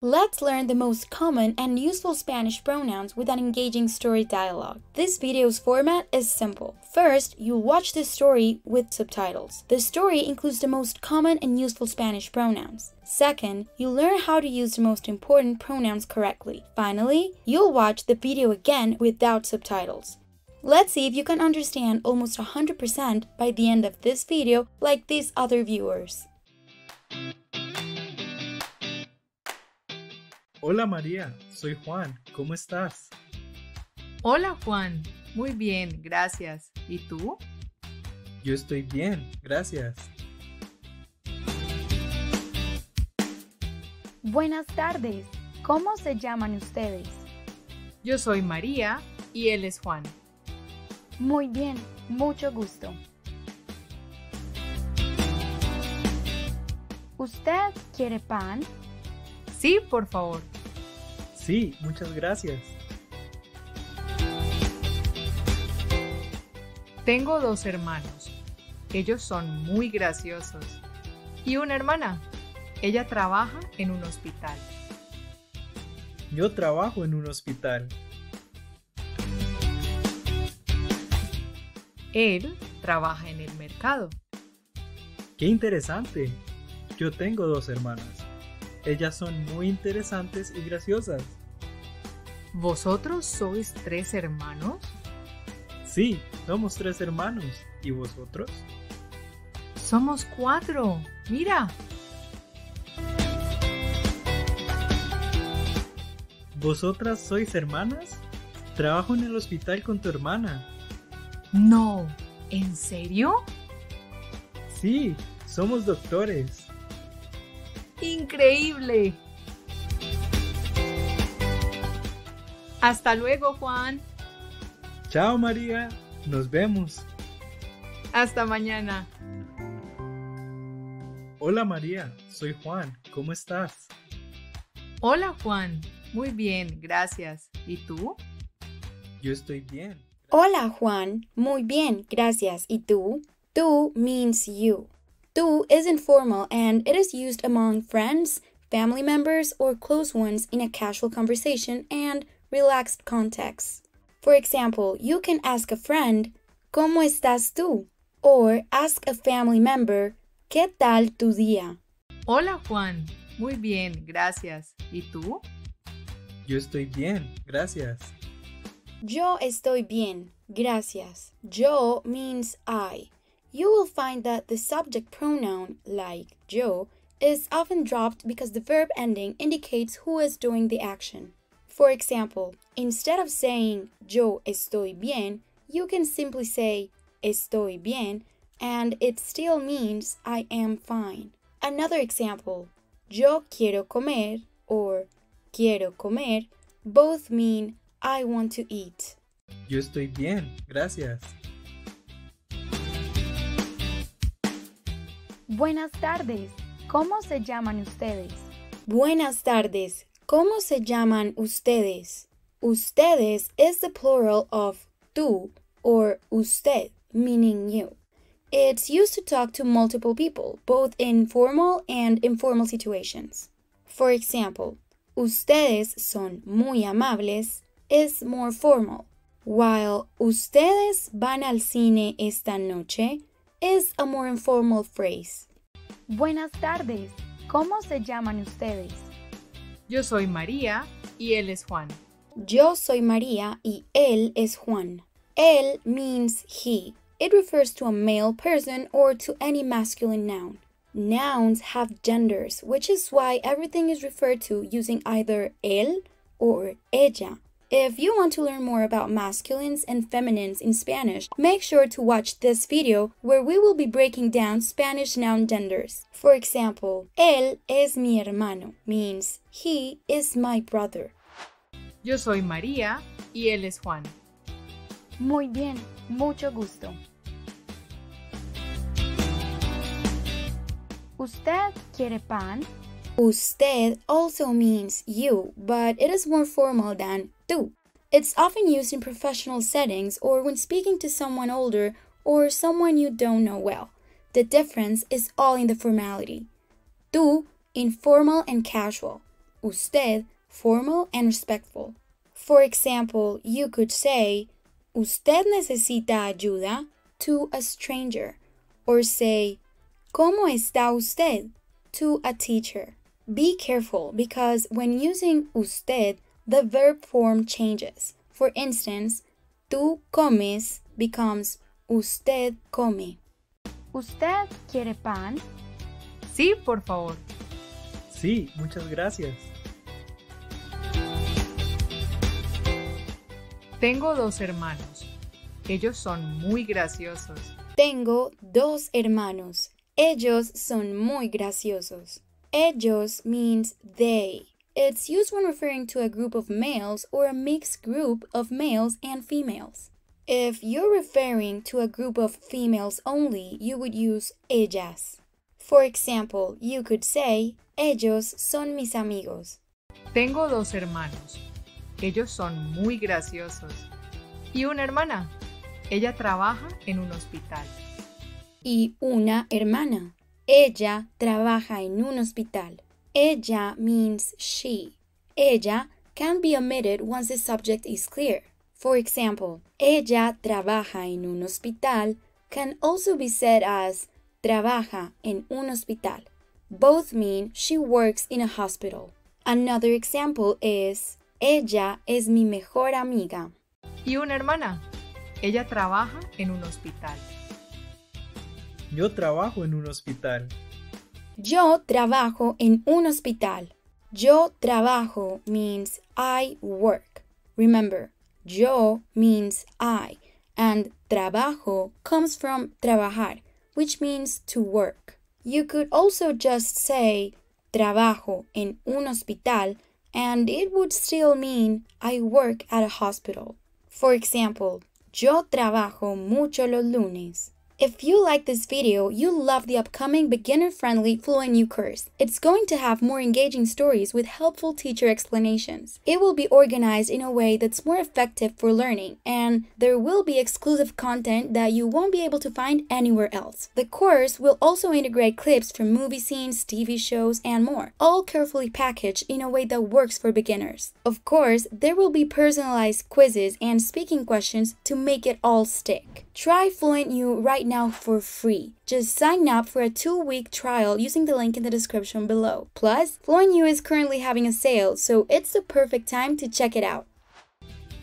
Let's learn the most common and useful Spanish pronouns with an engaging story dialogue. This video's format is simple. First, you'll watch the story with subtitles. The story includes the most common and useful Spanish pronouns. Second, you'll learn how to use the most important pronouns correctly. Finally, you'll watch the video again without subtitles. Let's see if you can understand almost 100% by the end of this video like these other viewers. Hola María, soy Juan, ¿cómo estás? Hola Juan, muy bien, gracias. ¿Y tú? Yo estoy bien, gracias. Buenas tardes, ¿cómo se llaman ustedes? Yo soy María y él es Juan. Muy bien, mucho gusto. ¿Usted quiere pan? Sí, por favor. Sí, muchas gracias. Tengo 2 hermanos. Ellos son muy graciosos. Y una hermana. Ella trabaja en un hospital. Yo trabajo en un hospital. Él trabaja en el mercado. ¡Qué interesante! Yo tengo 2 hermanas. Ellas son muy interesantes y graciosas. ¿Vosotros sois 3 hermanos? Sí, somos 3 hermanos. ¿Y vosotros? Somos 4. Mira. ¿Vosotras sois hermanas? Trabajo en el hospital con tu hermana. No, ¿en serio? Sí, somos doctores. ¡Increíble! Hasta luego, Juan. Chao María, nos vemos. Hasta mañana. Hola María, soy Juan, ¿cómo estás? Hola, Juan. Muy bien, gracias. ¿Y tú? Yo estoy bien. Hola Juan, muy bien, gracias. ¿Y tú? Tú means you. Tú is informal and it is used among friends, family members, or close ones in a casual conversation and relaxed context. For example, you can ask a friend, ¿Cómo estás tú? Or ask a family member, ¿Qué tal tu día? Hola, Juan. Muy bien, gracias. ¿Y tú? Yo estoy bien, gracias. Yo estoy bien, gracias. Yo means I. You will find that the subject pronoun, like yo, is often dropped because the verb ending indicates who is doing the action. For example, instead of saying yo estoy bien, you can simply say estoy bien, and it still means I am fine. Another example, yo quiero comer or quiero comer, both mean I want to eat. Yo estoy bien, gracias. Buenas tardes, ¿cómo se llaman ustedes? Buenas tardes, ¿cómo se llaman ustedes? Ustedes is the plural of tú or usted, meaning you. It's used to talk to multiple people, both in formal and informal situations. For example, ustedes son muy amables is more formal, while ustedes van al cine esta noche is a more informal phrase. Buenas tardes, ¿cómo se llaman ustedes? Yo soy María y él es Juan. Yo soy María y él es Juan. Él means he. It refers to a male person or to any masculine noun. Nouns have genders, which is why everything is referred to using either él or ella. If you want to learn more about masculines and feminines in Spanish, make sure to watch this video where we will be breaking down Spanish noun genders. For example, él es mi hermano means he is my brother. Yo soy María y él es Juan. Muy bien, mucho gusto. ¿Usted quiere pan? Usted also means you, but it is more formal than tú. It's often used in professional settings or when speaking to someone older or someone you don't know well. The difference is all in the formality. Tú, informal and casual. usted, formal and respectful. For example, you could say, ¿Usted necesita ayuda? To a stranger, or say, ¿Cómo está usted? To a teacher. Be careful because when using usted, the verb form changes. For instance, tú comes becomes usted come. ¿Usted quiere pan? Sí, por favor. Sí, muchas gracias. Tengo dos hermanos. Ellos son muy graciosos. Tengo dos hermanos. Ellos son muy graciosos. Ellos means they. It's used when referring to a group of males or a mixed group of males and females. If you're referring to a group of females only, you would use ellas. For example, you could say, Ellos son mis amigos. Tengo dos hermanos. Ellos son muy graciosos. Y una hermana. Ella trabaja en un hospital. Y una hermana. Ella trabaja en un hospital. Ella means she. Ella can be omitted once the subject is clear. For example, ella trabaja en un hospital can also be said as trabaja en un hospital. Both mean she works in a hospital. Another example is ella es mi mejor amiga. Y una hermana. Ella trabaja en un hospital. Yo trabajo en un hospital. Yo trabajo en un hospital. Yo trabajo means I work. Remember, yo means I, and trabajo comes from trabajar, which means to work. You could also just say trabajo en un hospital, and it would still mean I work at a hospital. For example, yo trabajo mucho los lunes. If you like this video, you'll love the upcoming beginner-friendly FluentU course. It's going to have more engaging stories with helpful teacher explanations. It will be organized in a way that's more effective for learning, and there will be exclusive content that you won't be able to find anywhere else. The course will also integrate clips from movie scenes, TV shows, and more, all carefully packaged in a way that works for beginners. Of course, there will be personalized quizzes and speaking questions to make it all stick. Try FluentU right now for free. Just sign up for a 2-week trial using the link in the description below. Plus, FluentU is currently having a sale, so it's the perfect time to check it out.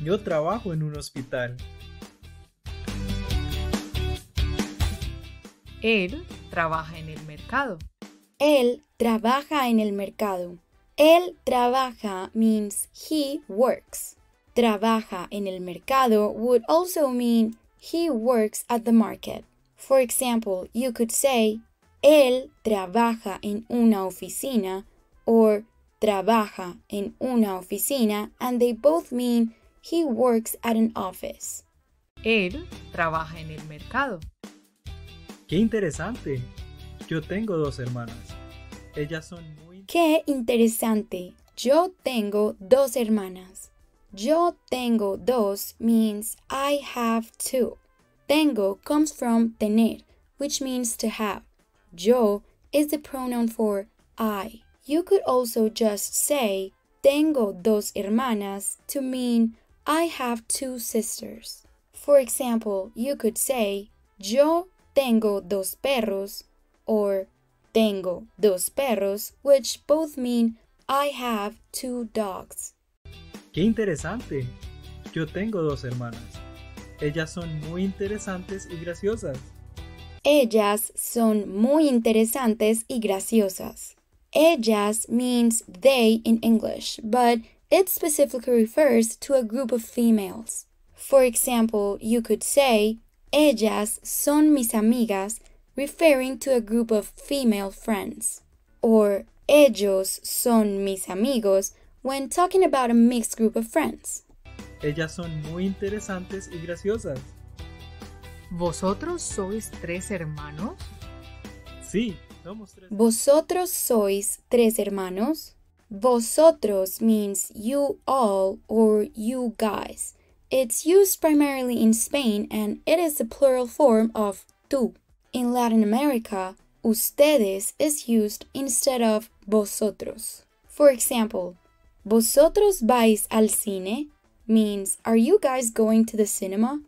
Yo trabajo en un hospital. Él trabaja en el mercado. Él trabaja en el mercado. Él trabaja means he works. Trabaja en el mercado would also mean he works at the market. For example, you could say, él trabaja en una oficina, or trabaja en una oficina, and they both mean he works at an office. Él trabaja en el mercado. ¡Qué interesante! Yo tengo dos hermanas. Ellas son muy... ¡Qué interesante! Yo tengo dos hermanas. Yo tengo dos means I have two. Tengo comes from tener, which means to have. Yo is the pronoun for I. You could also just say tengo dos hermanas to mean I have two sisters. For example, you could say yo tengo dos perros or tengo dos perros, which both mean I have two dogs. ¡Qué interesante! Yo tengo dos hermanas. Ellas son muy interesantes y graciosas. Ellas son muy interesantes y graciosas. Ellas means they in English, but it specifically refers to a group of females. For example, you could say, ellas son mis amigas, referring to a group of female friends. Or, ellos son mis amigos, when talking about a mixed group of friends. Ellas son muy interesantes y graciosas. ¿Vosotros sois tres hermanos? Sí, somos tres. ¿Vosotros sois tres hermanos? Vosotros means you all or you guys. It's used primarily in Spain and it is the plural form of tú. In Latin America, ustedes is used instead of vosotros. For example, ¿Vosotros vais al cine? Means, are you guys going to the cinema?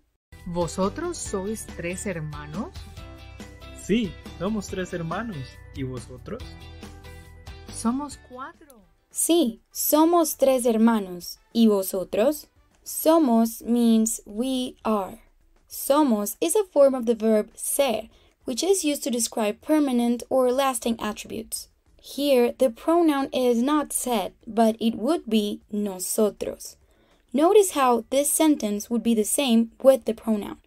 ¿Vosotros sois 3 hermanos? Sí, somos 3 hermanos. ¿Y vosotros? Somos 4. Sí, somos 3 hermanos. ¿Y vosotros? Somos means we are. Somos is a form of the verb ser, which is used to describe permanent or lasting attributes. Here, the pronoun is not said, but it would be nosotros. Notice how this sentence would be the same with the pronoun.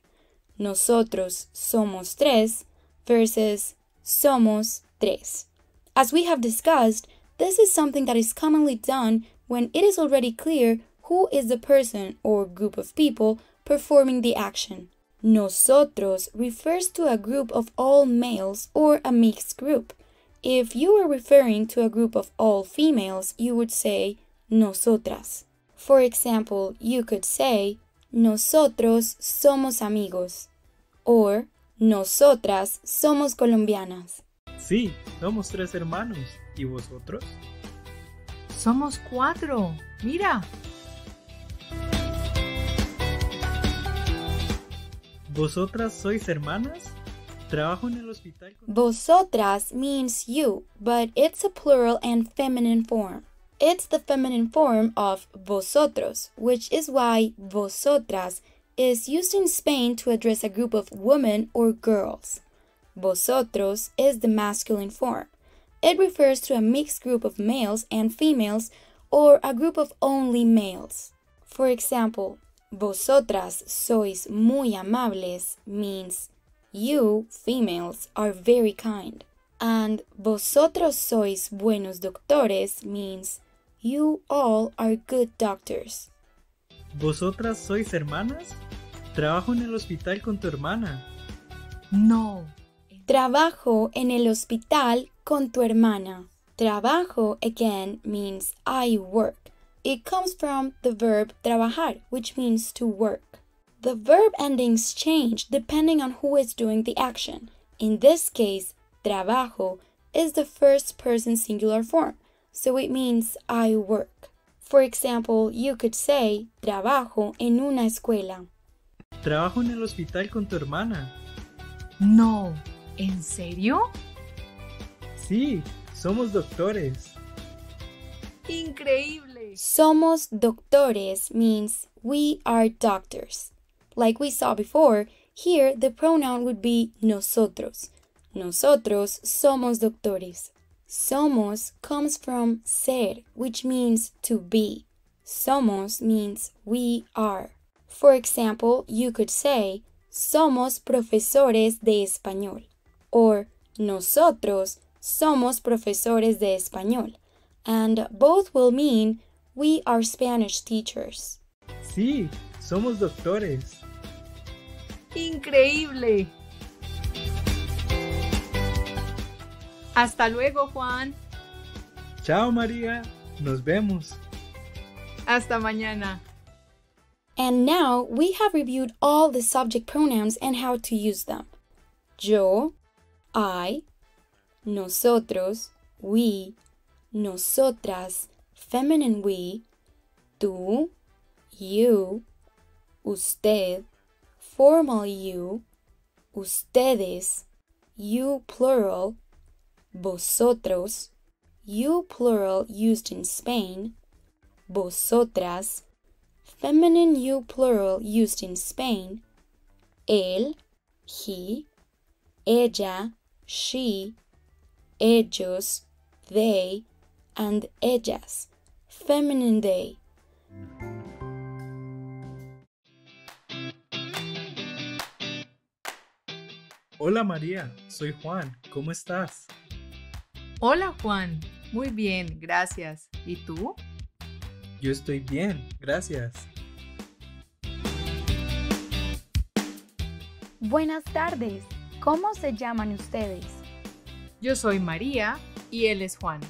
Nosotros somos 3 versus somos 3. As we have discussed, this is something that is commonly done when it is already clear who is the person or group of people performing the action. Nosotros refers to a group of all males or a mixed group. If you were referring to a group of all females, you would say nosotras. For example, you could say nosotros somos amigos or nosotras somos colombianas. Sí, somos 3 hermanos. ¿Y vosotros? Somos 4. Mira. ¿Vosotras sois hermanas? Trabajo en el hospital con... Vosotras means you, but it's a plural and feminine form. It's the feminine form of vosotros, which is why vosotras is used in Spain to address a group of women or girls. Vosotros is the masculine form. It refers to a mixed group of males and females or a group of only males. For example, vosotras sois muy amables means you, females, are very kind. And vosotros sois buenos doctores means you all are good doctors. ¿Vosotras sois hermanas? Trabajo en el hospital con tu hermana. No. Trabajo en el hospital con tu hermana. Trabajo again means I work. It comes from the verb trabajar, which means to work. The verb endings change depending on who is doing the action. In this case, trabajo is the first person singular form, so it means I work. For example, you could say trabajo en una escuela. Trabajo en el hospital con tu hermana. No. ¿En serio? Sí, somos doctores. Increíble. Somos doctores means we are doctors. Like we saw before, here the pronoun would be nosotros. Nosotros somos doctores. Somos comes from ser, which means to be. Somos means we are. For example, you could say, somos profesores de español. Or, nosotros somos profesores de español. And both will mean we are Spanish teachers. Sí, somos doctores. Increíble. Hasta luego, Juan. Chao, María. Nos vemos. Hasta mañana. And now we have reviewed all the subject pronouns and how to use them. Yo, I, nosotros, we, nosotras, feminine we, tú, you, usted, formal you, ustedes, you plural, vosotros, you plural used in Spain, vosotras, feminine you plural used in Spain, él, he, ella, she, ellos, they, and ellas, feminine they. Hola María, soy Juan, ¿cómo estás? Hola, Juan. Muy bien, gracias. ¿Y tú? Yo estoy bien, gracias. Buenas tardes. ¿Cómo se llaman ustedes? Yo soy María y él es Juan.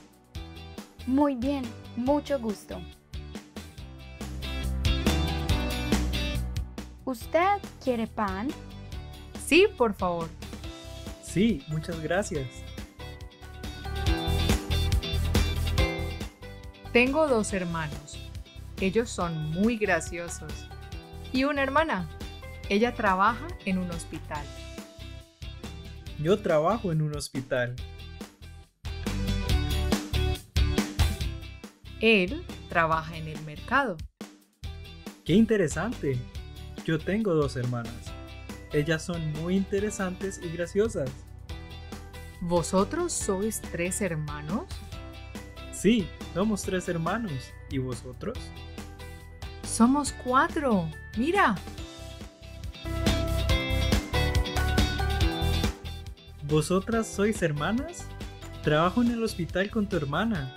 Muy bien, mucho gusto. ¿Usted quiere pan? Sí, por favor. Sí, muchas gracias. Tengo 2 hermanos. Ellos son muy graciosos. Y una hermana. Ella trabaja en un hospital. Yo trabajo en un hospital. Él trabaja en el mercado. ¡Qué interesante! Yo tengo 2 hermanas. Ellas son muy interesantes y graciosas. ¿Vosotros sois 3 hermanos? Sí, somos 3 hermanos. ¿Y vosotros? Somos 4. Mira. ¿Vosotras sois hermanas? Trabajo en el hospital con tu hermana.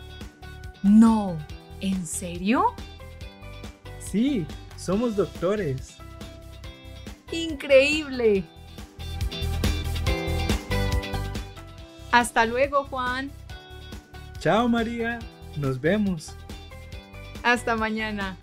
No, ¿en serio? Sí, somos doctores. ¡Increíble! Hasta luego, Juan. Chao, María. Nos vemos. Hasta mañana.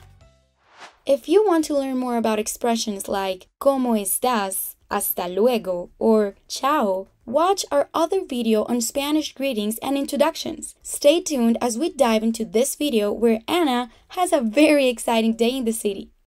If you want to learn more about expressions like ¿Cómo estás?, hasta luego, or chao, watch our other video on Spanish greetings and introductions. Stay tuned as we dive into this video where Anna has a very exciting day in the city.